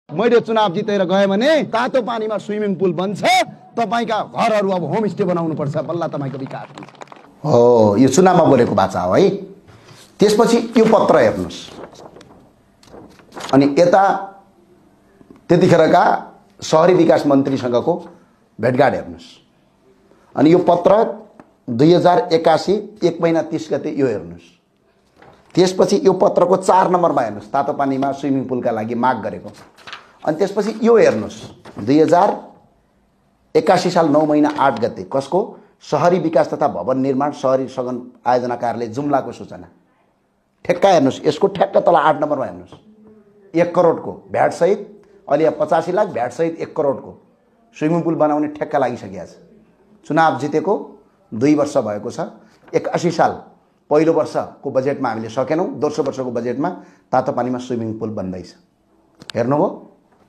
मैले चुनाव जितेर गए भने तातो पानीमा स्विमिङ पुल बन्छ, तपाईका घरहरू अब होमस्टे बनाउनु पर्छ, बल्ल तपाईको विकास हुन्छ। हो, यो चुनावमा बोलेको बाचा हो है। त्यसपछि यो पत्र हेर्नुस्, अनि यता त्यतिखेरका शहरी विकास मन्त्रीसँगको भेटघाट हेर्नुस्, अनि यो पत्र 2081 1 महिना 30 गते यो हेर्नुस्। त्यसपछि यो पत्रको 4 नम्बरमा हेर्नुस्, तातो पानीमा स्विमिङ पुलका लागि माग गरेको। अनि त्यसपछि यो हेर्नुस् 2081 साल 9 महिना 8 गते कसको? शहरी विकास तथा भवन निर्माण शहरी सघन आयोजना कार्यालय जुम्लाको सूचना। ठेक्का हेर्नुस्, यसको ठ्याक्क तल 8 नम्बरमा हेर्नुस्, 1 करोडको भ्याट सहित, अहिले 85 लाख भ्याट सहित 1 करोडको स्विमिङ पुल बनाउने ठेक्का लागिसकेको छ। चुनाव जितेको 2 वर्ष भएको छ। 81 साल पहिलो वर्षको बजेटमा हामीले सकेनौँ, दोस्रो वर्षको बजेटमा तातो पानीमा स्विमिङ पुल बन्दैछ। हेर्नुभयो,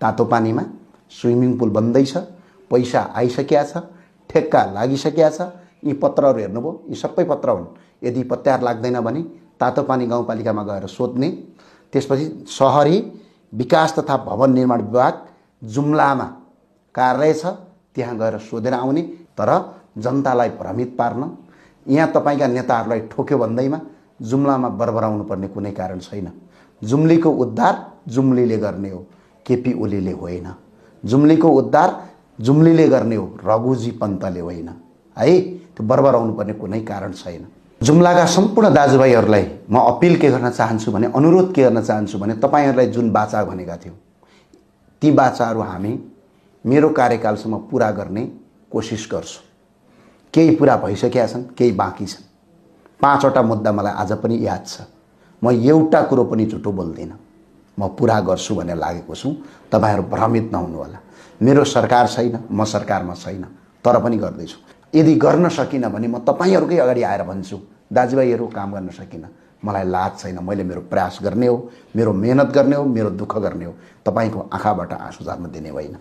तातो पानीमा स्विमिङ पुल बन्दैछ, पैसा आइसकेको छ, ठेक्का लागिसकेको छ। यी पत्रहरू हेर्नुभयो, यी सबै पत्र हुन्। यदि पत्यार लाग्दैन भने तातो पानी गाउँपालिकामा गएर सोध्ने। त्यसपछि शहरी विकास तथा भवन निर्माण विभाग जुम्लामा कार्यालय छ, त्यहाँ गएर सोधेर आउने। तर जनतालाई भ्रमित पार्न, यहाँ तपाईँका नेताहरूलाई ठोक्यो भन्दैमा जुम्लामा बरबराउनु पर्ने कुनै कारण छैन। जुम्लीको उद्धार जुम्लीले गर्ने हो, केपी ओलीले होइन। जुम्लीको उद्धार जुम्लीले गर्ने हो, रघुजी पन्तले होइन है। त्यो बरबराउनु पर्ने कुनै कारण छैन। जुम्लाका सम्पूर्ण दाजुभाइहरूलाई म अपिल के गर्न चाहन्छु भने, अनुरोध के गर्न चाहन्छु भने, तपाईँहरूलाई जुन बाचा भनेका थियौँ ती बाचाहरू हामी मेरो कार्यकालसम्म पुरा गर्ने कोसिस गर्छु। केही पुरा भइसकेका छन्, केही बाँकी छन्। 5वटा मुद्दा मलाई आज पनि याद छ। म एउटा कुरो पनि झुटो बोल्दिनँ, म पुरा गर्छु भनेर लागेको छु। तपाईहरू भ्रमित नहुनु होला। मेरो सरकार छैन, म सरकारमा छैन, तर पनि गर्दैछु। यदि गर्न सकिनँ भने म तपाईहरूकै अगाडि आएर भन्छु, दाजुभाइहरू काम गर्न सकिनँ, मलाई लाज छैन। मैले मेरो प्रयास गर्ने हो, मेरो मेहनत गर्ने हो, मेरो दुःख गर्ने हो। तपाईँको आँखाबाट आँसु झर्न दिने होइन।